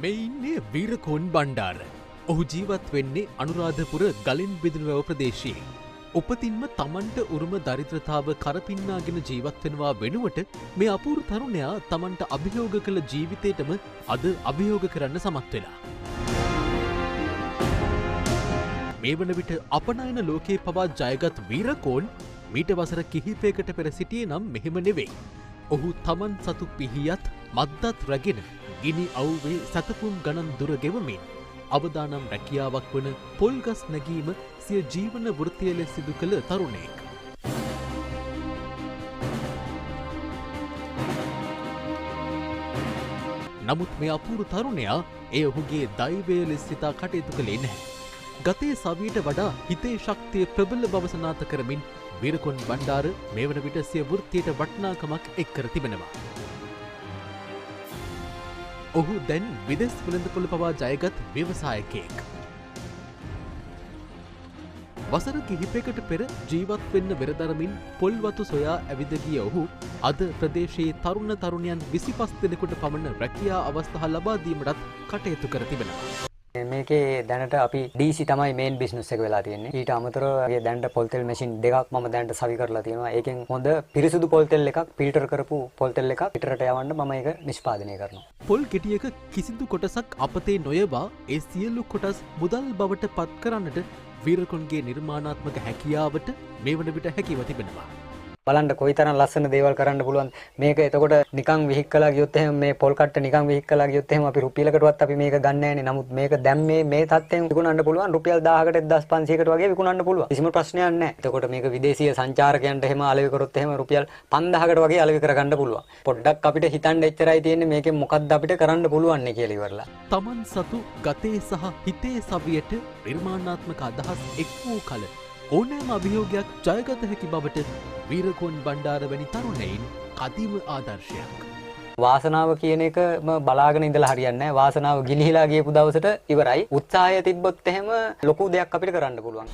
මේ ඉන්නේ වීරකෝන් බණ්ඩාර. ඔහු ජීවත් වෙන්නේ අනුරාධපුර ගලින් බිදුණු වැව ප්‍රදේශයේ. උපතින්ම තමන්ට උරුම දරිද්‍රතාව කරපින්නාගෙන ජීවත් වෙනවා වෙනුවට මේ අපූර්ව තරුණයා තමන්ට අභියෝග කළ ජීවිතේටම අද අභියෝග කරන්න සමත් වෙලා. මේ වන විට අපනයන ලෝකයේ පවා ජයගත් වීරකෝන් මීට වසර කිහිපයකට පෙර සිටියේ නම් මෙහෙම නෙවෙයි. ඔහු තමන් සතු පිහියත් මද්දත් රැගෙන ගිනි අවුවේ සතපුම් ගණන් දුර ගෙවමින් අවදානම් රැකියාවක් වන පොල්ගස් නැගීම සිය ජීවන වෘත්තිය ලෙස සිදු කළ තරුණයෙක්. නමුත් මේ අපූර්ව තරුණයා එය ඔහුගේ දෛවය ලෙස සිතා කටයුතු කළේ නැහැ. ගතේ සවියට වඩා හිතේ ශක්තිය ප්‍රබල බව සනාථ කරමින් වීරකෝන් බණ්ඩාර මේ වන විට සිය වෘත්තියට වටිනාකමක් එක් කර තිබෙනවා. ඔහු දැන් විදෙස් වෙළඳපොළ පවා ජයගත් ව්‍යවසායකයෙක්. වසර කිහිපයකට පෙර ජීවත් වෙන්න වෙරදරමින් පොල්වතු සොයා ඇවිද ගිය ඔහු අද ප්‍රදේශයේ තරුණ තරුණියන් 25 දෙනෙකුට පමණ රැකියා අවස්ථා ලබා දීමටත් කටයුතු කර තිබෙනවා. මේකේ දැනට අපි DC තමයි මේන් බිස්නස් එක වෙලා තියෙන්නේ. ඊට අමතරව දැනට පොල් තෙල් මැෂින් දෙකක් මම දැනට සවි කරලා තියෙනවා. ඒකෙන් හොඳ පිරිසුදු පොල් තෙල් එකක් ෆිල්ටර් කරපු පොල් තෙල් එකක් පිටරට යවන්න මම ඒක නිෂ්පාදනය කරනවා. පොල් ගෙඩියක කිසිදු කොටසක් අපතේ නොයවා ඒ සියලු කොටස් මුදල් බවට පත් කරන්නට වීරකෝන්ගේ නිර්මාණාත්මක හැකියාවට මේ වන විට හැකියව තිබෙනවා. බලන්න කොයිතරම් ලස්සන දේවල් කරන්න පුළුවන්. මේක එතකොට නිකන් විහික්කලා ගියොත් එහෙම මේ පොල් කට්ට නිකන් විහික්කලා ගියොත් එහෙම අපි රුපියලකටවත් අපි මේක ගන්න නැහැනේ. නමුත් මේක දැන් මේ තත්ත්වයෙන් විකුණන්න පුළුවන් රුපියල් 1000කට 1500කට වගේ විකුණන්න පුළුවන්. කිසිම ප්‍රශ්නයක් නැහැ. එතකොට මේක විදේශීය සංචාරකයන්ට එහෙම අලෙවි කරොත් එහෙම රුපියල් 5000කට වගේ අලෙවි කරගන්න පුළුවන්. පොඩ්ඩක් අපිට හිතන්න එච්චරයි තියෙන්නේ මේකෙන් මොකක්ද අපිට කරන්න පුළුවන් නේ කියලා ඉවරලා. තමන් සතු ගතේ සහ හිතේ සවියට නිර්මාණාත්මක අදහස් එක් වූ කල ඕනෑම අභියෝගයක් ජයගත හැකි බවට වීරකෝන් බණ්ඩාර වැනි තරුණයින් කදිම ආදර්ශයක්. වාසනාව කියන එකම බලාගෙන ඉඳලා හරියන්නේ නැහැ. වාසනාව ගිලිහිලා ගියපු දවසට ඉවරයි. උත්සාහය තිබ්බොත් එහෙම ලොකු දෙයක් අපිට කරන්න පුළුවන්.